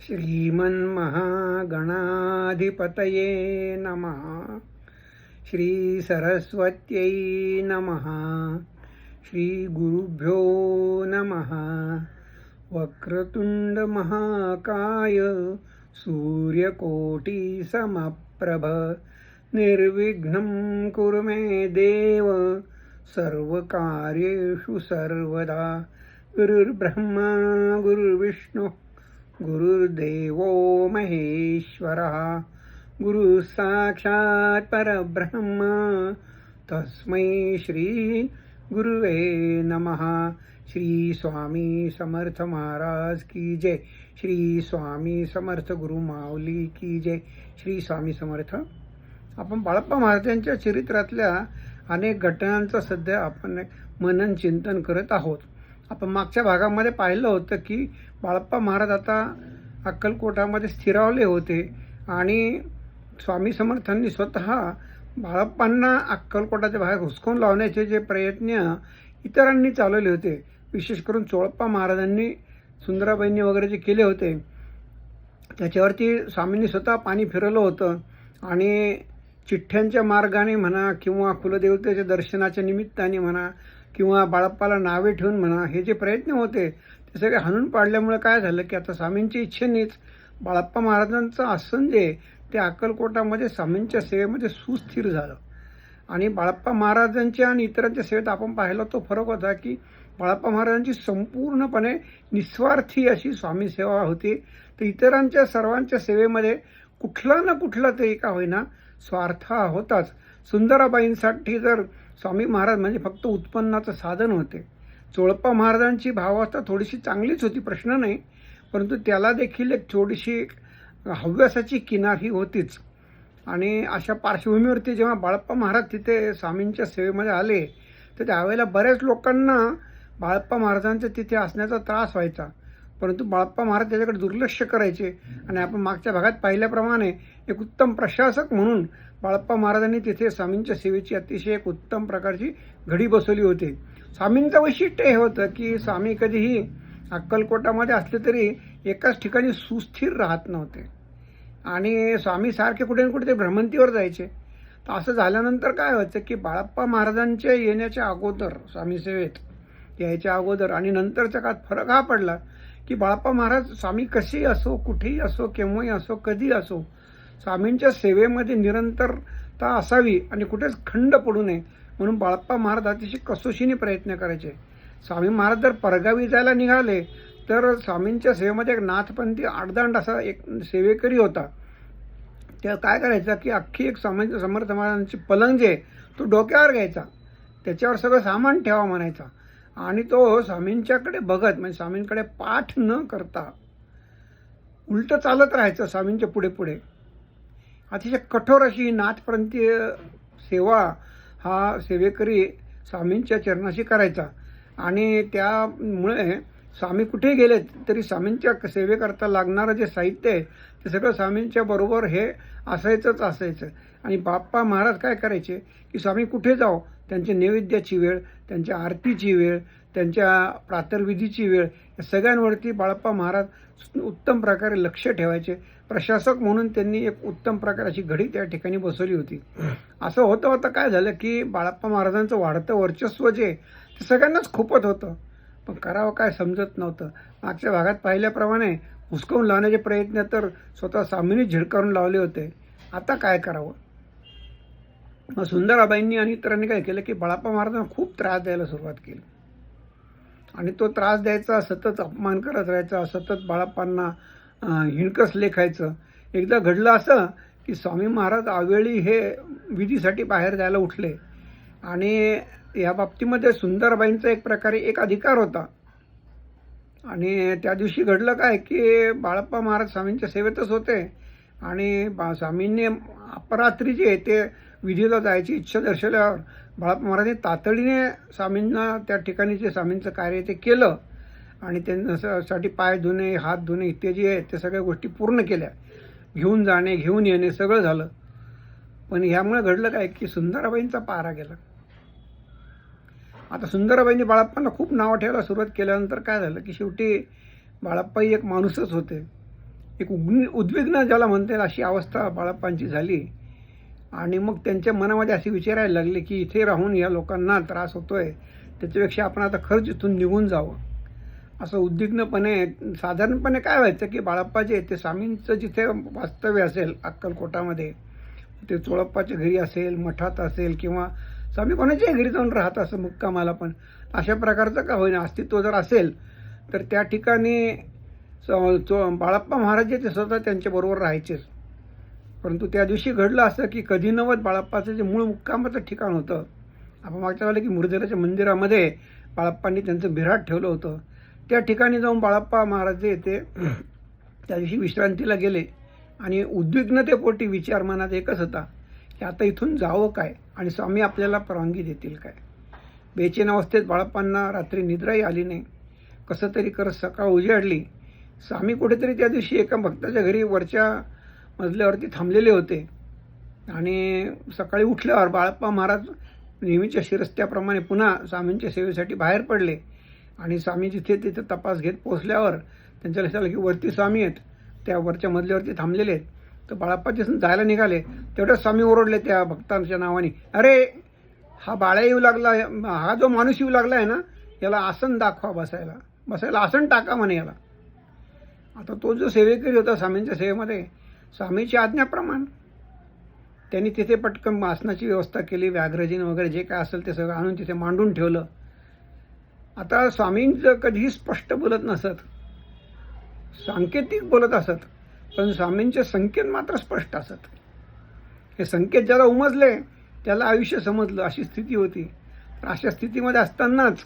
श्रीमन्महागणाधिपतये नमः। श्रीसरस्वत्यै नमः। श्रीगुरुभ्यो नमः। वक्रतुण्डमहाकाय सूर्यकोटिसमप्रभ निर्विघ्नं कुरु मे देव सर्वकार्येषु सर्वदा। गुरुर्ब्रह्मा गुरुर्विष्णु गुरुर्देवो महेश्वरः। गुरुः साक्षात् परब्रह्म तस्मै श्री गुरुवे नमः। श्री स्वामी समर्थ महाराज की जय। श्री स्वामी समर्थ गुरु माऊली की जय। श्री स्वामी समर्थ। आपण बाळप्पा महाराजांच्या चरित्रातल्या अनेक घटनांचं सध्या आपण मनन चिंतन करत आहोत। आपण मागच्या भागामध्ये पाहिलं होतं की बाळप्पा महाराज आता अक्कलकोटामध्ये स्थिरावले होते आणि स्वामी समर्थांनी स्वतः बाळप्पांना अक्कलकोटाच्या बाहेर हुसकून लावण्याचे जे प्रयत्न इतरांनी चालवले होते, विशेष करून चोळप्पा महाराजांनी सुंदराबाईंनी वगैरे जे केले होते त्याच्यावरती स्वामींनी स्वतः पाणी फिरवलं होतं आणि चिठ्ठ्यांच्या मार्गाने म्हणा किंवा कुलदेवतेच्या दर्शनाच्या निमित्ताने म्हणा किंवा बाळप्पाला नावे ठेवून म्हणा, हे जे प्रयत्न होते ते सगळे हाणून पाडल्यामुळे काय झालं की आता स्वामींच्या इच्छेनेच बाळप्पा महाराजांचं आसन जे ते अक्कलकोटामध्ये स्वामींच्या सेवेमध्ये सुस्थिर झालं। आणि बाळप्पा महाराजांच्या आणि इतरांच्या सेवेत आपण पाहिला तो फरक होता की बाळप्पा महाराजांची संपूर्णपणे निस्वार्थी अशी स्वामी सेवा होती, तर इतरांच्या सर्वांच्या सेवेमध्ये कुठला ना कुठला तरी का होईना स्वार्थ होताच। सुंदराबाईंसाठी जर स्वामी महाराज म्हणजे फक्त उत्पन्नाचं साधन होते। चोळप्पा महाराजांची भावावस्था थोडीशी चांगलीच होती, प्रश्न नाही, परंतु त्याला देखील एक थोडीशी हव्यासाची किनार ही होतीच। आणि अशा पार्श्वभूमीवरती जेव्हा बाळप्पा महाराज तिथे स्वामींच्या सेवेमध्ये आले तर त्यावेळेला बऱ्याच लोकांना बाळप्पा महाराजांचा तिथे असण्याचा त्रास व्हायचा, परंतु बाळप्पा महाराज त्याच्याकडे दुर्लक्ष करायचे। आणि आपण मागच्या भागात पाहिल्याप्रमाणे एक उत्तम प्रशासक म्हणून बाळप्पा महाराजांनी तिथे स्वामींच्या सेवेची अतिशय एक उत्तम प्रकारची घडी बसवली होती। स्वामींचं वैशिष्ट्य हे होतं की स्वामी कधीही अक्कलकोटामध्ये असले तरी एकाच ठिकाणी सुस्थिर राहत नव्हते आणि स्वामी सारखे कुठे ना कुठे ते भ्रमंतीवर जायचे। तर असं झाल्यानंतर काय व्हायचं की बाळप्पा महाराजांच्या येण्याच्या अगोदर स्वामी सेवेत यायच्या अगोदर आणि नंतरच्या काळात फरक हा पडला की बाळप्पा महाराज स्वामी कसेही असो, कुठेही असो, केव्हाही असो, कधी असो, स्वामींच्या सेवेमध्ये निरंतरता असावी आणि कुठेच खंड पडू नये म्हणून बाळप्पा महाराज अतिशय कसोशीने प्रयत्न करायचे। स्वामी महाराज जर परगावी जायला निघाले तर स्वामींच्या सेवेमध्ये एक नाथपंथी आडदांड असा एक सेवेकरी होता। त्या काय करायचा की अख्खी एक स्वामींच्या समर्थ महाराजांची पलंग जे तो डोक्यावर घ्यायचा, त्याच्यावर सगळं सामान ठेवा म्हणायचा आणि तो स्वामींच्याकडे बघत म्हणजे स्वामींकडे पाठ न करता उलट चालत राहायचं स्वामींच्या पुढे पुढे। अतिशय कठोर अशी नाथपंथीय सेवा हा सेवेकरी स्वामींच्या चरणाशी करायचा आणि त्यामुळे स्वामी कुठे गेलेत तरी स्वामींच्या सेवेकरता लागणारं जे साहित्य आहे ते सगळं स्वामींच्या बरोबर हे असायचं। आणि बाप्पा महाराज काय करायचे की स्वामी कुठे जाओ त्यांच्या नैवेद्याची वेळ, त्यांच्या आरतीची वेळ, त्यांच्या प्रातर्विधीची वेळ या सगळ्यांवरती बाळप्पा महाराज उत्तम प्रकारे लक्ष ठेवायचे। प्रशासक म्हणून त्यांनी एक उत्तम प्रकारची घडी त्या ठिकाणी बसवली होती। असं होतं काय झालं की बाळप्पा महाराजांचं वाढतं वर्चस्व जे ते सगळ्यांनाच खूपत होतं, पण करावं काय समजत नव्हतं। मागच्या भागात पाहिल्याप्रमाणे हुसकवून लावण्याचे प्रयत्न तर स्वतः स्वामींनी झिडकारून लावले होते, आता काय करावं। मग सुंदराबाईंनी आणि इतरांनी काय केलं की बाळप्पा महाराजांना खूप त्रास द्यायला सुरुवात केली आणि तो त्रास द्यायचा, सतत अपमान करत राहायचा, सतत बाळप्पांना हिणकस लेखायचं। एकदा घडलं असं की स्वामी महाराज अवेळी हे विधीसाठी बाहेर जायला उठले आणि या बाबतीमध्ये सुंदरबाईंचा एक प्रकारे एक अधिकार होता। आणि त्या दिवशी घडलं काय की बाळप्पा महाराज स्वामींच्या सेवेतच होते आणि स्वामींनी अपरात्री जे ते विधीला जायची इच्छा दर्शवल्यावर बाळप्पा महाराजांनी तातडीने स्वामींना त्या ठिकाणी जे स्वामींचं कार्य ते केलं आणि त्यांच्यासाठी पाय धुणे, हात धुणे इत्यादी आहे ते सगळ्या गोष्टी पूर्ण केल्या, घेऊन जाणे, घेऊन येणे सगळं झालं। पण ह्यामुळे घडलं काय की सुंदराबाईंचा पारा गेला। आता सुंदराबाईंनी बाळप्पांना खूप नावं ठेवायला सुरुवात केल्यानंतर काय झालं की शेवटी बाळप्पाही एक माणूसच होते एक उद्विग्न ज्याला म्हणता येईल अशी अवस्था बाळप्पांची झाली. आणि मग त्यांच्या मनामध्ये असे विचारायला लागले की इथे राहून या लोकांना त्रास होतोय, त्याच्यापेक्षा आपण आता खरंच इथून निघून जावं. असं उद्विग्नपणे साधारणपणे काय व्हायचं की बाळप्पा जे ते स्वामींचं जिथे वास्तव्य असेल अक्कलकोटामध्ये, ते चोळप्पाच्या घरी असेल, मठात असेल, किंवा स्वामी कोणाच्याही घरी जाऊन राहत असं मुक्कामाला, पण अशा प्रकारचं का होईना अस्तित्व जर असेल तर त्या ठिकाणी बाळप्पा महाराज जे ते स्वतः त्यांच्याबरोबर राहायचेच. परंतु त्या दिवशी घडलं असं की कधी नव्वत बाळप्पाचं जे मूळ मुक्कामाचं ठिकाण होतं, आपण मागच्या वेळेला की मुरुदेराच्या मंदिरामध्ये बाळप्पांनी त्यांचं बिऱ्हाड ठेवलं होतं, त्या ठिकाणी जाऊन बाळप्पा महाराज जे ते त्या दिवशी विश्रांतीला गेले. आणि उद्विग्नतेपोटी विचार मनात एकच होता की आता इथून जावं काय आणि स्वामी आपल्याला परवानगी देतील काय. बेचैन अवस्थेत बाळप्पांना रात्री निद्राही आली नाही. कसं तरी करत सकाळ उजाडली. स्वामी कुठेतरी त्या दिवशी एका भक्ताच्या घरी वरच्या मजल्यावरती थांबलेले होते. आणि सकाळी उठल्यावर बाळप्पा महाराज नेहमीच्या शिरस्त्याप्रमाणे पुन्हा स्वामींच्या सेवेसाठी बाहेर पडले. आणि स्वामी जिथे तिथे तपास घेत पोहोचल्यावर त्यांच्या लक्षात आलं की वरती स्वामी आहेत, त्या वरच्या मजल्यावरती थांबलेले आहेत. तर बाळप्पा जे जायला निघाले तेवढ्याच स्वामी ओरडले त्या भक्तांच्या नावाने, अरे हा बाळा येऊ लागला, हा जो माणूस येऊ लागला आहे ना, याला आसन दाखवा, बसायला आसन टाका म्हणे याला. आता तो जो सेवेकरी होता स्वामींच्या सेवेमध्ये, स्वामीची आज्ञाप्रमाण त्यांनी तिथे पटकन आसनाची व्यवस्था केली, व्याघ्रजीन वगैरे जे काय असेल ते सगळं आणून तिथे मांडून ठेवलं. आता स्वामींचं कधीही स्पष्ट बोलत नसत, सांकेतिक बोलत असत, पण स्वामींचे संकेत मात्र स्पष्ट असत. हे संकेत ज्याला उमजले त्याला आयुष्य समजलं अशी स्थिती होती. पण अशा स्थितीमध्ये असतानाच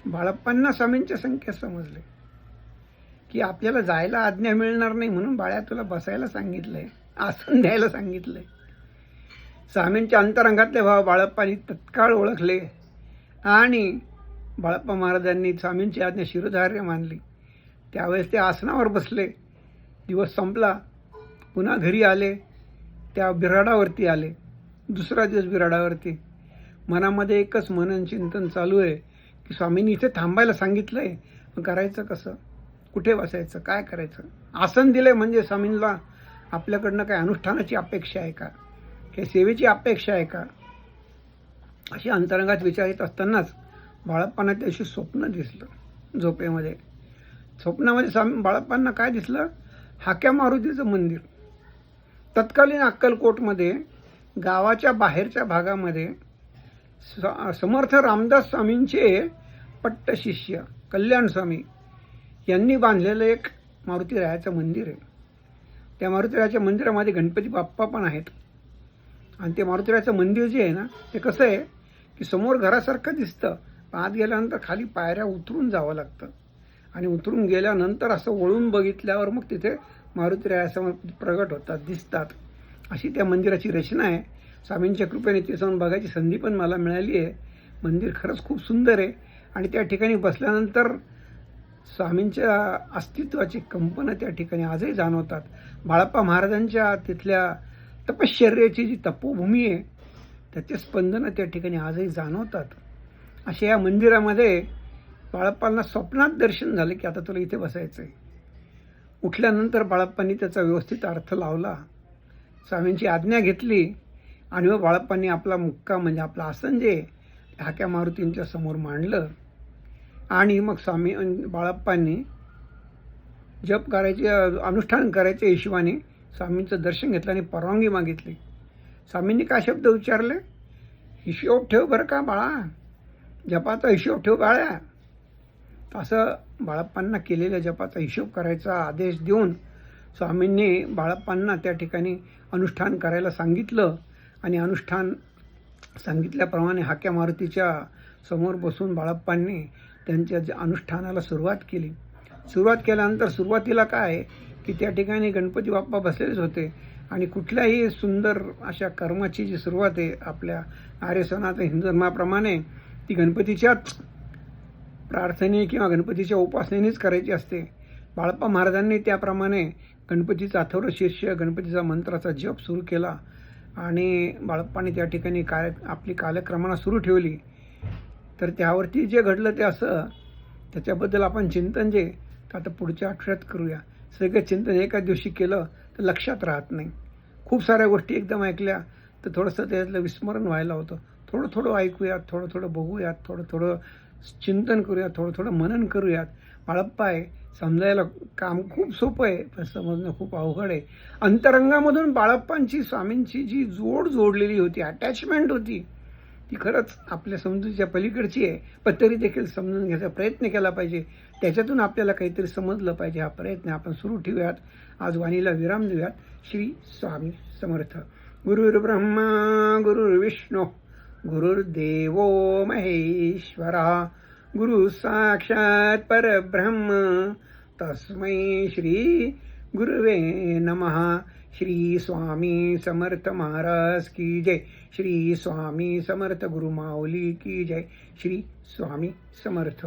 बाळप्पांना स्वामींचे संकेत समजले की आपल्याला जायला आज्ञा मिळणार नाही, म्हणून बाळ्या तुला बसायला सांगितलंय, आसन द्यायला सांगितलंय. स्वामींच्या अंतरंगातले भाव बाळप्पांनी तत्काळ ओळखले आणि बाळप्पा महाराजांनी स्वामींची आज्ञा शिरोधार्य मानली. त्यावेळेस ते आसनावर बसले. दिवस संपला, पुन्हा घरी आले, त्या बिऱ्हाडावरती आले. दुसरा दिवस बिऱ्हाडावरती मनामध्ये एकच मनन चिंतन चालू आहे की स्वामींनी इथे थांबायला सांगितलंय, मग करायचं कसं, कुठे बसायचं, काय करायचं. आसन दिले म्हणजे स्वामींना आपल्याकडनं काय अनुष्ठानाची अपेक्षा आहे का, काही सेवेची अपेक्षा आहे का, अशी अंतरंगात विचार येत असतानाच बाळप्पांना त्याशी स्वप्न दिसलं. झोपेमध्ये स्वप्नामध्ये स्वामी बाळप्पांना काय दिसलं, हाक्या मारुतीचं मंदिर. तत्कालीन अक्कलकोटमध्ये गावाच्या बाहेरच्या भागामध्ये समर्थ रामदास स्वामींचे पट्ट शिष्य कल्याण स्वामी यांनी बांधलेलं एक मारुतीरायाचं मंदिर आहे. त्या मारुतीरायाच्या मंदिरामध्ये गणपती बाप्पा पण आहेत. आणि ते मारुतीरायाचं मंदिर जे आहे ना, ते कसं आहे की समोर घरासारखं दिसतं, पण आत गेल्यानंतर खाली पायऱ्या उतरून जावं लागतं. आणि उतरून गेल्यानंतर असं वळून बघितल्यावर मग तिथे मारुतीरायासमोर प्रगट होतात, दिसतात. अशी त्या मंदिराची रचना आहे. स्वामींच्या कृपेने ते जाऊन बघायची संधी पण मला मिळाली आहे. मंदिर खरंच खूप सुंदर आहे. आणि त्या ठिकाणी बसल्यानंतर स्वामींच्या अस्तित्वाची कंपनं त्या ठिकाणी आजही जाणवतात. बाळप्पा महाराजांच्या तिथल्या तपश्चर्याची जी तपोभूमी आहे त्याचे स्पंदनं त्या ठिकाणी आजही जाणवतात. अशा या मंदिरामध्ये बाळप्पांना स्वप्नात दर्शन झालं की आता तुला इथे बसायचं आहे. उठल्यानंतर बाळप्पांनी त्याचा व्यवस्थित अर्थ लावला, स्वामींची आज्ञा घेतली आणि मग बाळप्पांनी आपला मुक्काम म्हणजे आपलं आसन जे हाक्या मारुतींच्या समोर मांडलं. आणि मग स्वामी बाळप्पांनी जप करायचे, अनुष्ठान करायच्या हिशोबाने स्वामींचं दर्शन घेतलं आणि परवानगी मागितली. स्वामींनी काय शब्द उच्चारले, हिशोब ठेव बरं का बाळा, जपाचा हिशोब ठेव बाळ्या. असं बाळप्पांना केलेल्या जपाचा हिशोब करायचा आदेश देऊन स्वामींनी बाळप्पांना त्या ठिकाणी अनुष्ठान करायला सांगितलं. आणि अनुष्ठान सांगितल्याप्रमाणे हाक्या मारुतीच्या समोर बसून बाळप्पांनी त्यांच्या अनुष्ठानाला सुरुवात केली. सुरुवात केल्यानंतर सुरुवातीला काय की त्या ठिकाणी गणपती बाप्पा बसलेलेच होते. आणि कुठल्याही सुंदर अशा कर्माची जी सुरुवात आहे आपल्या आर्य सनातन हिंदू धर्माप्रमाणे ती गणपतीच्याच प्रार्थने किंवा गणपतीच्या उपासनेनेच करायची असते. बाळप्पा महाराजांनी त्याप्रमाणे गणपतीचा अथर्व शीर्ष गणपतीचा मंत्राचा जप सुरू केला. आणि बाळप्पांनी त्या ठिकाणी आपली कालक्रमणा सुरू ठेवली. तर त्यावरती जे घडलं ते असं, त्याच्याबद्दल आपण चिंतन जे आता पुढच्या आठवड्यात करूया. सगळं चिंतन एका दिवशी केलं तर लक्षात राहत नाही. खूप साऱ्या गोष्टी एकदम ऐकल्या तर थोडंसं त्यातलं विस्मरण व्हायला होतं. थोडं थोडं ऐकूयात, थोडं थोडं बघूयात, थोडं थोडं चिंतन करूयात, थोडं थोडं मनन करूयात. बाळप्पा आहे, समजायला काम खूप सोपं आहे, पण समजणं खूप अवघड आहे. अंतरंगामधून बाळप्पांची स्वामींची जी जोड जोडलेली होती, अटॅचमेंट होती, ती खरंच आपल्या समजुतीच्या पलीकडची आहे. पण तरी देखील समजून घ्यायचा प्रयत्न केला पाहिजे. त्याच्यातून आपल्याला काहीतरी समजलं पाहिजे. हा प्रयत्न आपण सुरू ठेवूयात. आज वाणीला विराम देऊयात. श्री स्वामी समर्थ. गुरुर्ब्रह्मा गुरुर्विष्णू गुरुर्देवो महेश्वरः गुरु साक्षात परब्रह्म तस्मै श्री गुरुवे नमः. श्री स्वामी समर्थ महाराज की जय. श्री स्वामी समर्थ गुरु माऊली की जय. श्री स्वामी समर्थ.